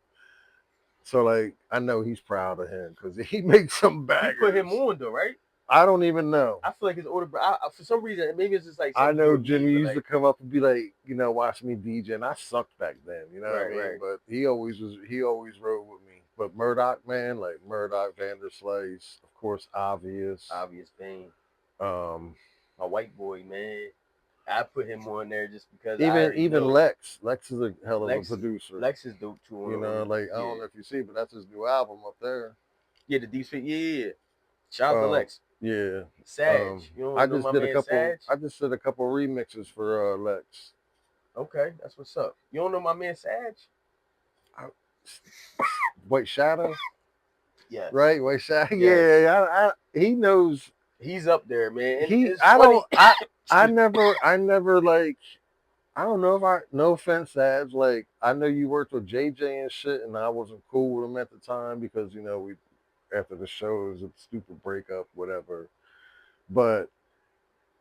Speaker 6: So like I know he's proud of him because he makes some
Speaker 1: He
Speaker 6: bangers.
Speaker 1: put him on though, right?
Speaker 6: I don't even know.
Speaker 1: I feel like his older brother. For some reason, maybe it's just like
Speaker 6: I
Speaker 1: something to do
Speaker 6: know
Speaker 1: with me,
Speaker 6: Jimmy
Speaker 1: but,
Speaker 6: used
Speaker 1: like,
Speaker 6: to come up and be like, watch me DJ, and I sucked back then, you know what I
Speaker 1: Right,
Speaker 6: mean?
Speaker 1: right.
Speaker 6: But he always rode with me. But Murdoch, man, like Murdoch, Vander Slice, of course, obvious.
Speaker 1: obvious pain.
Speaker 6: Um,
Speaker 1: My white boy, man. I put him on there just because I
Speaker 6: even
Speaker 1: already
Speaker 6: even
Speaker 1: know.
Speaker 6: Lex. Lex is a hell of
Speaker 1: Lex,
Speaker 6: a producer.
Speaker 1: Lex is dope too.
Speaker 6: Like I don't know if you see, but that's his new album up there.
Speaker 1: Yeah, the deep street. Yeah. Shout out to Lex.
Speaker 6: Yeah.
Speaker 1: Sag. You don't
Speaker 6: I
Speaker 1: know
Speaker 6: just
Speaker 1: my
Speaker 6: did a
Speaker 1: man
Speaker 6: couple.
Speaker 1: Sag?
Speaker 6: I just did a couple remixes for Lex.
Speaker 1: Okay, that's what's up. You don't know my man Sag?
Speaker 6: White Shadow.
Speaker 1: Yeah.
Speaker 6: Right, White Shadow.
Speaker 1: Yes.
Speaker 6: Yeah, he knows.
Speaker 1: He's up there, man. And
Speaker 6: He.
Speaker 1: it's
Speaker 6: I
Speaker 1: funny.
Speaker 6: don't. I never like. I don't know if no offense, Sag. Like I know you worked with JJ and shit, and I wasn't cool with him at the time because we after the show it was a stupid breakup, whatever. But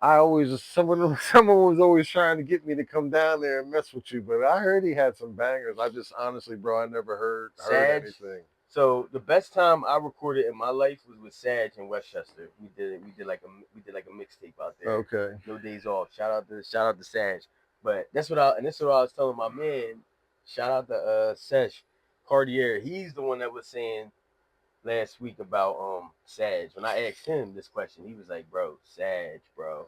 Speaker 6: I always someone was always trying to get me to come down there and mess with you. But I heard he had some bangers. I just honestly, bro, I never heard
Speaker 1: Sag.
Speaker 6: anything.
Speaker 1: So the best time I recorded in my life was with Sag in Westchester. We did like a mixtape out there.
Speaker 6: Okay.
Speaker 1: No days off. Shout out to Sag. But this is what I was telling my man. Shout out to Sesh Cartier. He's the one that was saying last week about Sag. When I asked him this question, he was like, "Bro, Sag, bro,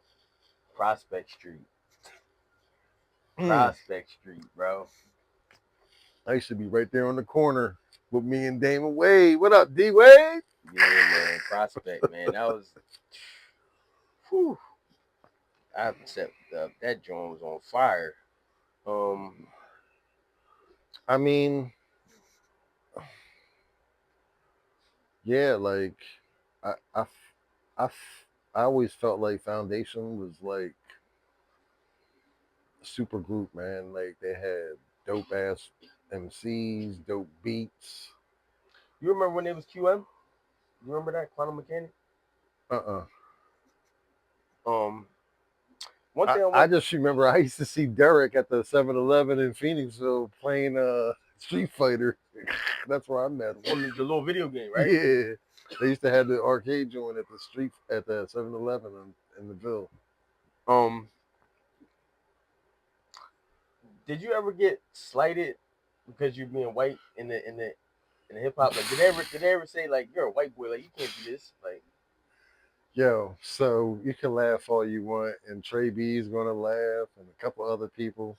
Speaker 1: Prospect Street, Prospect Street, bro."
Speaker 6: I used to be right there on the corner with me and Damon Wade. What up, D Wade?
Speaker 1: Yeah, man, Prospect, man. That was, whew. I said that joint was on fire.
Speaker 6: I mean, yeah, like I always felt like Foundation was like a super group, man. Like they had dope ass MCs, dope beats.
Speaker 1: You remember when it was QM? You remember that Quantum Mechanic? One thing
Speaker 6: I just remember I used to see Derek at the 7-Eleven in Phoenixville playing Street Fighter. That's where I met him.
Speaker 1: On the little video game, right?
Speaker 6: Yeah. They used to have the arcade joint at the 7-Eleven in the Ville.
Speaker 1: Did you ever get slighted because you're being white in the hip hop? Like, did they ever say like you're a white boy, like you can't do this? Like,
Speaker 6: yo, so you can laugh all you want, and Trey B's gonna laugh, and a couple other people.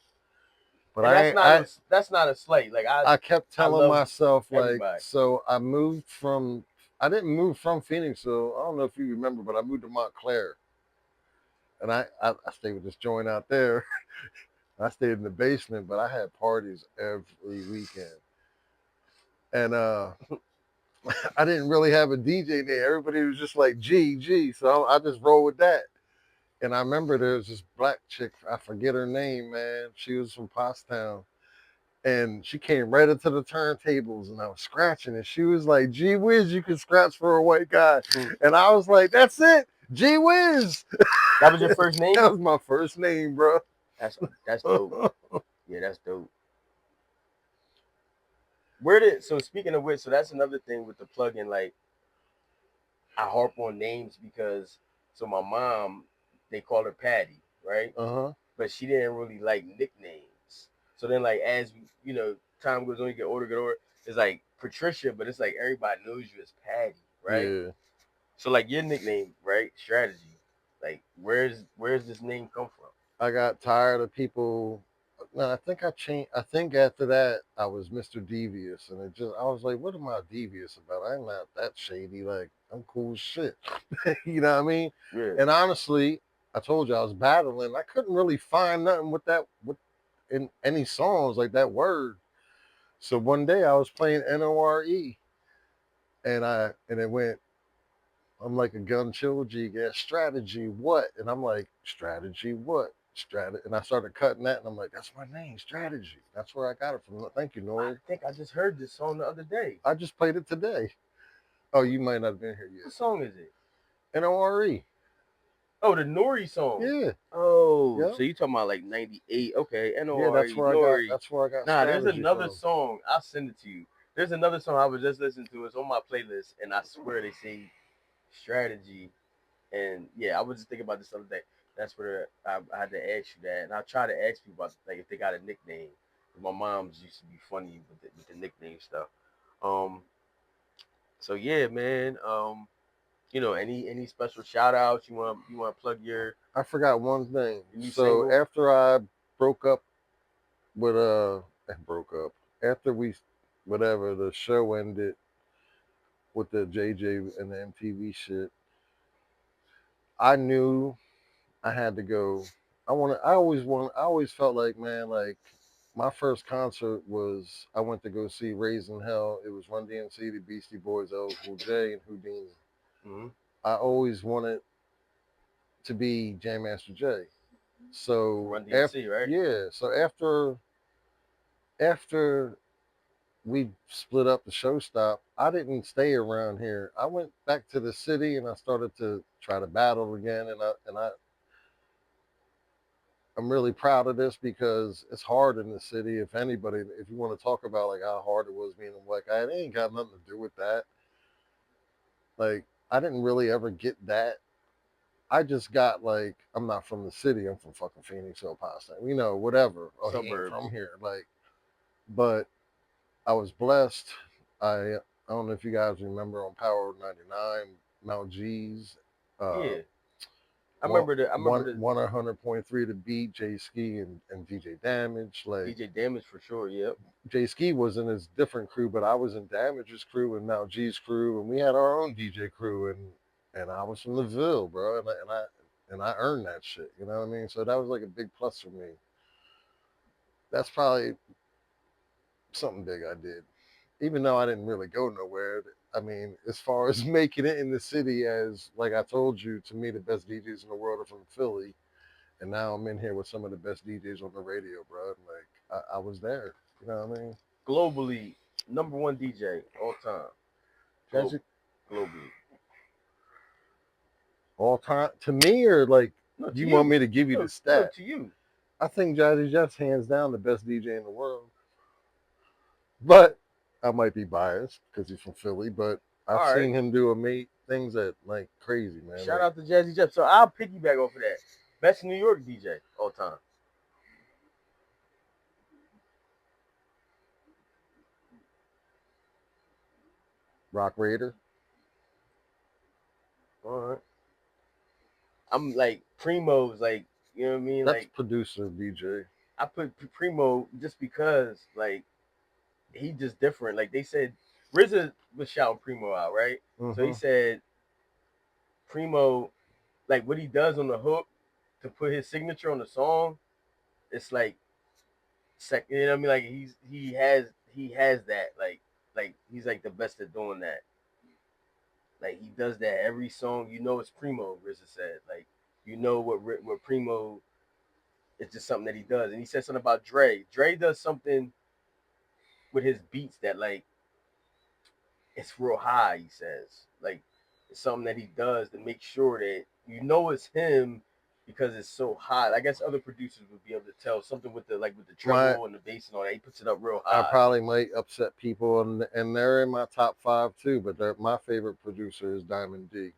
Speaker 6: But
Speaker 1: that's not a slight. Like
Speaker 6: I kept telling myself
Speaker 1: everybody.
Speaker 6: like, so I didn't move from Phoenixville. I don't know if you remember, but I moved to Montclair, and I stayed with this joint out there. I stayed in the basement, but I had parties every weekend. And I didn't really have a DJ name. Everybody was just like G. So I just rolled with that. And I remember there was this black chick. I forget her name, man. She was from Pottstown. And she came right into the turntables and I was scratching and she was like, gee whiz, you can scratch for a white guy. And I was like, that's it. Gee whiz.
Speaker 1: That was your first name?
Speaker 6: That was my first name, bro.
Speaker 1: That's dope. Yeah, that's dope. Where did so speaking of which, so that's another thing with the plugin, like I harp on names because so my mom, they call her Patty, right?
Speaker 6: Uh-huh.
Speaker 1: But she didn't really like nicknames. So then like as time goes on, you get older, it's like Patricia, but it's like everybody knows you as Patty, right?
Speaker 6: Yeah.
Speaker 1: So like your nickname, right? Strategy. Like where's this name come from?
Speaker 6: I got tired of people. No, I think I changed. I think after that, I was Mr. Devious, and I was like, what am I devious about? I'm not that shady. Like, I'm cool as shit. You know what I mean?
Speaker 1: Yeah.
Speaker 6: And honestly, I told you I was battling. I couldn't really find nothing with in any songs like that word. So one day I was playing NORE, and it went. I'm like a gun trilogy, yeah, strategy, what? And I'm like, strategy, what? Strategy. And I started cutting that, and I'm like, that's my name, strategy. That's where I got it from. Thank you, Nori.
Speaker 1: I think I just heard this song the other day.
Speaker 6: I just played it today. Oh, you might not have been here yet.
Speaker 1: What song is it?
Speaker 6: NORE.
Speaker 1: Oh, the Nori song.
Speaker 6: Yeah.
Speaker 1: Oh,
Speaker 6: Yep.
Speaker 1: so you talking about like '98? Okay, NORE.
Speaker 6: Yeah, that's where
Speaker 1: Nori.
Speaker 6: I got.
Speaker 1: Nah, there's another
Speaker 6: from.
Speaker 1: song. I'll send it to you. There's another song I was just listening to. It's on my playlist, and I swear they say strategy. And yeah, I was just thinking about this other day. That's where I had to ask you that, and I try to ask people about like if they got a nickname. My mom's used to be funny with the nickname stuff. Um, so yeah, man. Any special shout outs you want to plug your?
Speaker 6: I forgot one thing.
Speaker 1: New
Speaker 6: So
Speaker 1: single?
Speaker 6: after I broke up with after we whatever the show ended with the JJ and the MTV shit, I knew I had to go. I always felt like, man, like my first concert was I went to go see Raising Hell. It was Run DMC, the Beastie Boys, LL Cool J, and Houdini.
Speaker 1: Mm-hmm.
Speaker 6: I always wanted to be Jam Master Jay. So
Speaker 1: Run DMC, right?
Speaker 6: yeah. So after we split up, the show stopped, I didn't stay around here. I went back to the city and I started to try to battle again. I'm really proud of this because it's hard in the city. If you want to talk about like how hard it was being a black guy, it ain't got nothing to do with that. Like I didn't really ever get that. I just got like I'm not from the city. I'm from fucking Phoenixville, Pottstown, whatever. Oh, he ain't from here, like. But I was blessed. I don't know if you guys remember on Power 99, Mount G's.
Speaker 1: Yeah. I remember the
Speaker 6: 100.3 to beat J Ski and DJ Damage. Like
Speaker 1: DJ Damage for sure. Yep.
Speaker 6: J Ski was in his different crew, but I was in Damage's crew and Mount G's crew, and we had our own DJ crew, and I was from the Ville, bro, and I earned that shit. You know what I mean? So that was like a big plus for me. That's probably something big I did, even though I didn't really go nowhere. I mean, as far as making it in the city, as like I told you, to me the best DJs in the world are from Philly, and now I'm in here with some of the best DJs on the radio, bro. Like I was there, you know what I mean?
Speaker 1: Globally, #1 DJ all time. Globally.
Speaker 6: All time to me, or like
Speaker 1: No,
Speaker 6: you want me to give you the stat?
Speaker 1: No, to you.
Speaker 6: I think Jazzy Jeff's hands down the best DJ in the world, but I might be biased because he's from Philly, but I've seen him do things that like crazy, man.
Speaker 1: Shout out to Jazzy Jeff. So I'll piggyback off of that. Best New York DJ all time.
Speaker 6: Rock Raider.
Speaker 1: All right. I'm like Primo's like, you know what I mean?
Speaker 6: That's
Speaker 1: like
Speaker 6: producer DJ.
Speaker 1: I put Primo just because like he just different. Like they said RZA was shouting Primo out, right?
Speaker 6: Mm-hmm.
Speaker 1: So he said Primo, like what he does on the hook to put his signature on the song, it's like second, you know what I mean? Like he has that like he's like the best at doing that. Like he does that every song. You know it's Primo. RZA said like you know what Primo. It's just something that he does. And he said something about Dre. Dre does something with his beats that like it's real high. He says like it's something that he does to make sure that you know it's him because it's so high. I guess other producers would be able to tell something with the with the treble and the bass and all that. He puts it up real
Speaker 6: I
Speaker 1: high.
Speaker 6: probably might upset people, and they're in my top 5 too. But my favorite producer is Diamond D.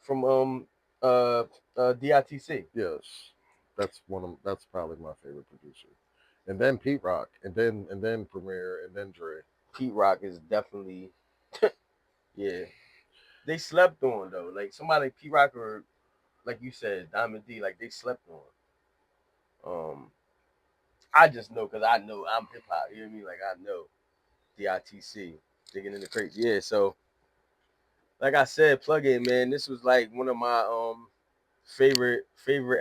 Speaker 1: From DITC.
Speaker 6: Yes, that's probably my favorite producer, and then Pete Rock, and then Premier, and then Dre.
Speaker 1: Pete Rock is definitely yeah. They slept on though. Like somebody like Pete Rock or like you said, Diamond D, like they slept on. I just know because I know I'm hip hop. You know what I mean? Like I know DITC digging in the crates. Yeah. So like I said, plug in, man. This was like one of my favorite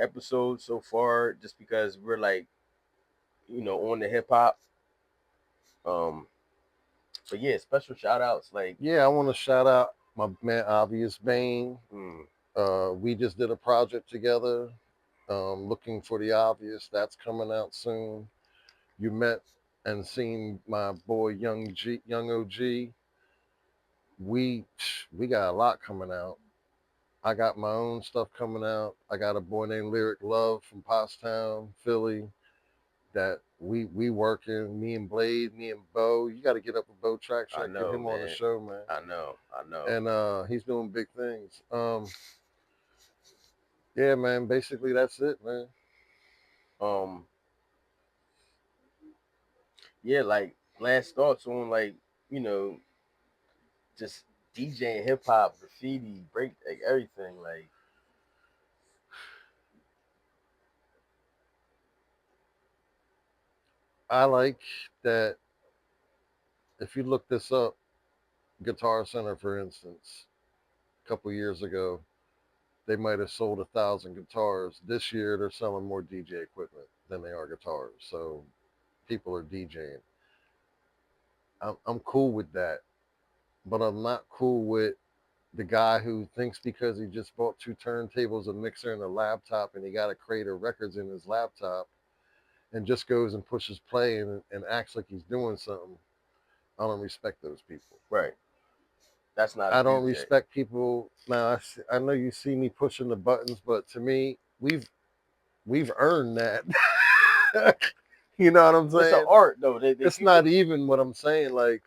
Speaker 1: episodes so far, just because we're like on the hip hop. Um, but yeah, special shout outs like
Speaker 6: Yeah, I want to shout out my man Obvious Bane.
Speaker 1: mm,
Speaker 6: We just did a project together, looking for the obvious. That's coming out soon. You met and seen my boy Young OG. We got a lot coming out. I got my own stuff coming out. I got a boy named Lyric Love from Pottstown, Philly, that we working. Me and Blade, me and Bo. You got to get up with Bo Traction.
Speaker 1: I
Speaker 6: Get
Speaker 1: know,
Speaker 6: him on the
Speaker 1: man.
Speaker 6: show, man.
Speaker 1: I know.
Speaker 6: And he's doing big things. Yeah, man. Basically, that's it, man.
Speaker 1: Um, yeah, like last thoughts on like you know just DJing hip hop, graffiti, break like everything. Like
Speaker 6: I like that. If you look this up, Guitar Center, for instance, a couple years ago, they might have sold 1,000 guitars. This year, they're selling more DJ equipment than they are guitars. So people are DJing. I'm cool with that, but I'm not cool with the guy who thinks because he just bought 2 turntables, a mixer, and a laptop, and he got a crate of records in his laptop, and just goes and pushes play and acts like he's doing something. I don't respect those people.
Speaker 1: right, that's not a
Speaker 6: I don't
Speaker 1: DJ.
Speaker 6: respect people. Now I know you see me pushing the buttons, but to me, we've earned that. You know what I'm
Speaker 1: It's an
Speaker 6: saying?
Speaker 1: art though.
Speaker 6: It's
Speaker 1: People,
Speaker 6: not even what I'm saying. Like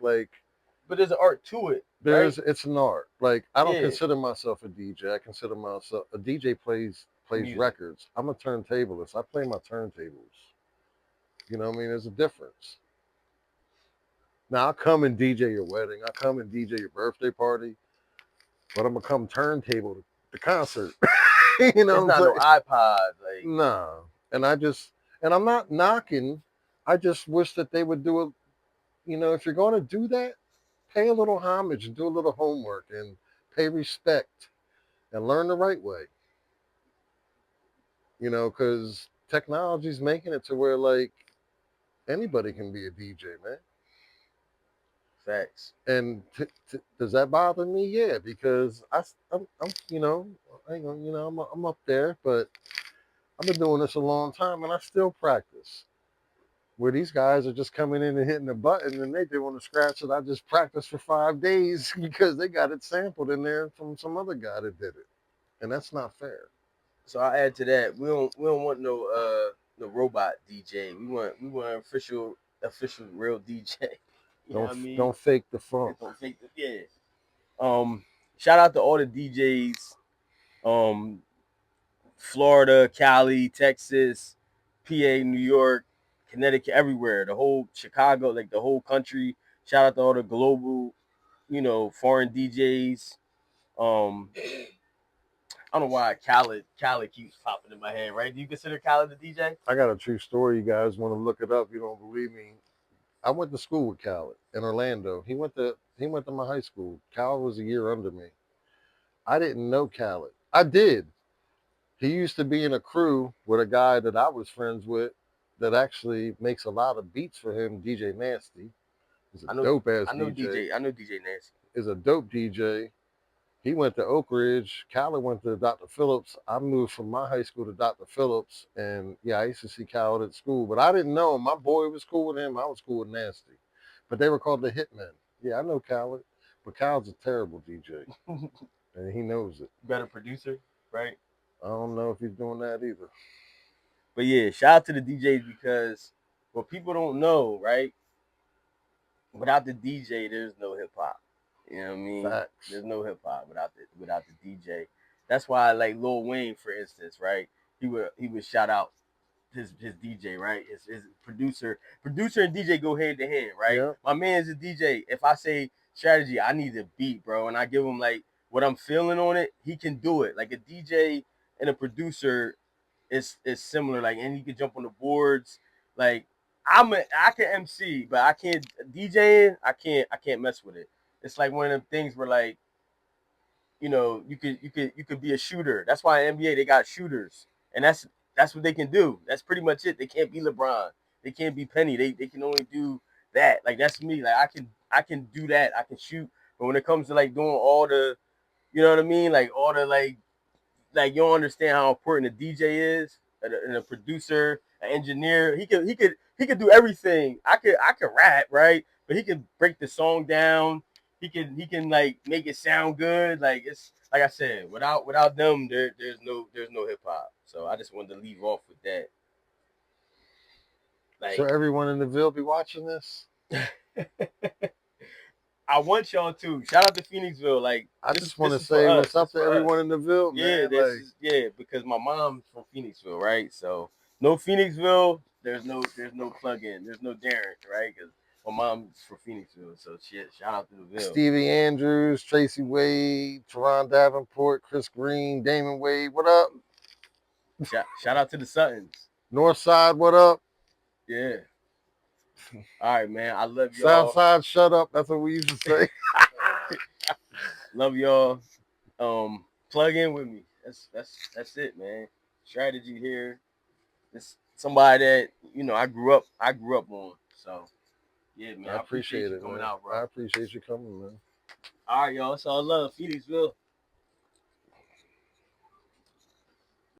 Speaker 1: but there's an art to it, right?
Speaker 6: it's an art. Like I don't
Speaker 1: Yeah,
Speaker 6: consider myself a DJ. I consider myself a DJ plays
Speaker 1: music.
Speaker 6: records. I'm a turntablist. I play my turntables. You know what I mean? There's a difference. Now I come and DJ your wedding. I come and DJ your birthday party, but I'm gonna come turntable to the concert. You know
Speaker 1: It's
Speaker 6: what I'm
Speaker 1: not no
Speaker 6: saying?
Speaker 1: iPod. Like
Speaker 6: Nah. And I'm not knocking. I just wish that they would do it. You know, if you're going to do that, pay a little homage and do a little homework and pay respect and learn the right way. You know, because technology's making it to where like anybody can be a DJ, man.
Speaker 1: facts.
Speaker 6: And does that bother me? Yeah, because I'm I'm up there, but I've been doing this a long time and I still practice. Where these guys are just coming in and hitting the button and they doing the scratch that I just practiced for 5 days because they got it sampled in there from some other guy that did it. And that's not fair.
Speaker 1: So I add to that. We don't want no robot DJ. We want official real DJ. You know what I mean?
Speaker 6: Don't fake the funk.
Speaker 1: Don't fake the yeah. Shout out to all the DJs. Um, Florida, Cali, Texas, PA, New York, Connecticut, everywhere. The whole Chicago, like the whole country. Shout out to all the global, foreign DJs. I don't know why Khaled keeps popping in my head, right? Do you consider Khaled a DJ?
Speaker 6: I got a true story. You guys want to look it up? You don't believe me? I went to school with Khaled in Orlando. He went to my high school. Khaled was a year under me. I didn't know Khaled. I did. He used to be in a crew with a guy that I was friends with that actually makes a lot of beats for him, DJ Nasty. He's a dope ass DJ.
Speaker 1: I know DJ Nancy.
Speaker 6: Is a dope DJ. He went to Oak Ridge. Khaled went to Dr. Phillips. I moved from my high school to Dr. Phillips, and yeah, I used to see Khaled at school, but I didn't know him. My boy was cool with him. I was cool with Nasty, but they were called the Hitmen. Yeah, I know Khaled, but Khaled's a terrible DJ, and he knows it.
Speaker 1: Better producer, right?
Speaker 6: I don't know if he's doing that either.
Speaker 1: But yeah, shout out to the DJs because what people don't know, right? Without the DJ, there's no hip hop. You know what I mean?
Speaker 6: Facts.
Speaker 1: There's no hip hop without the DJ. That's why, like Lil Wayne, for instance, right? He would shout out his DJ, right? His producer and DJ go hand to hand, right?
Speaker 6: Yeah.
Speaker 1: My man is a DJ. If I say Strategy, I need a beat, bro, and I give him like what I'm feeling on it, he can do it. Like a DJ and a producer is similar. Like, and he can jump on the boards. Like I can MC, but I can't DJing. I can't mess with it. It's like one of them things where like you could be a shooter. That's why in NBA they got shooters, and that's what they can do. That's pretty much it. They can't be LeBron. They can't be Penny. They can only do that. Like that's me. Like I can do that. I can shoot. But when it comes to like doing all the, you know what I mean? Like all the like you don't understand how important a DJ is, and a producer, an engineer. He could do everything. I could rap, right? But he can break the song down. He can like make it sound good. Like it's like I said, without them, there's no hip hop. So I just wanted to leave off with that.
Speaker 6: So
Speaker 1: Like
Speaker 6: everyone in the Ville be watching this.
Speaker 1: I want y'all to shout out to Phoenixville. Like
Speaker 6: I
Speaker 1: this,
Speaker 6: just want to
Speaker 1: this is for
Speaker 6: say
Speaker 1: us.
Speaker 6: what's up
Speaker 1: This
Speaker 6: to
Speaker 1: for us.
Speaker 6: everyone in the Ville,
Speaker 1: Yeah,
Speaker 6: man.
Speaker 1: yeah, because my mom's from Phoenixville, right? So no Phoenixville, there's no plug-in, there's no Darren, right? Because my mom's from Phoenixville, so shit. Shout out to the Ville.
Speaker 6: Stevie Andrews, Tracy Wade, Teron Davenport, Chris Green, Damon Wade, what up?
Speaker 1: Shout out to the Suttons.
Speaker 6: Northside, what up?
Speaker 1: Yeah. All right, man. I love y'all.
Speaker 6: Southside, shut up. That's what we used to say.
Speaker 1: Love y'all. Plug in with me. That's it, man. Strategy here. It's somebody that I grew up on. So yeah, man.
Speaker 6: I appreciate
Speaker 1: you
Speaker 6: it,
Speaker 1: coming
Speaker 6: man.
Speaker 1: out, bro.
Speaker 6: I appreciate you coming, man.
Speaker 1: All right, y'all. It's all love. Phoenixville.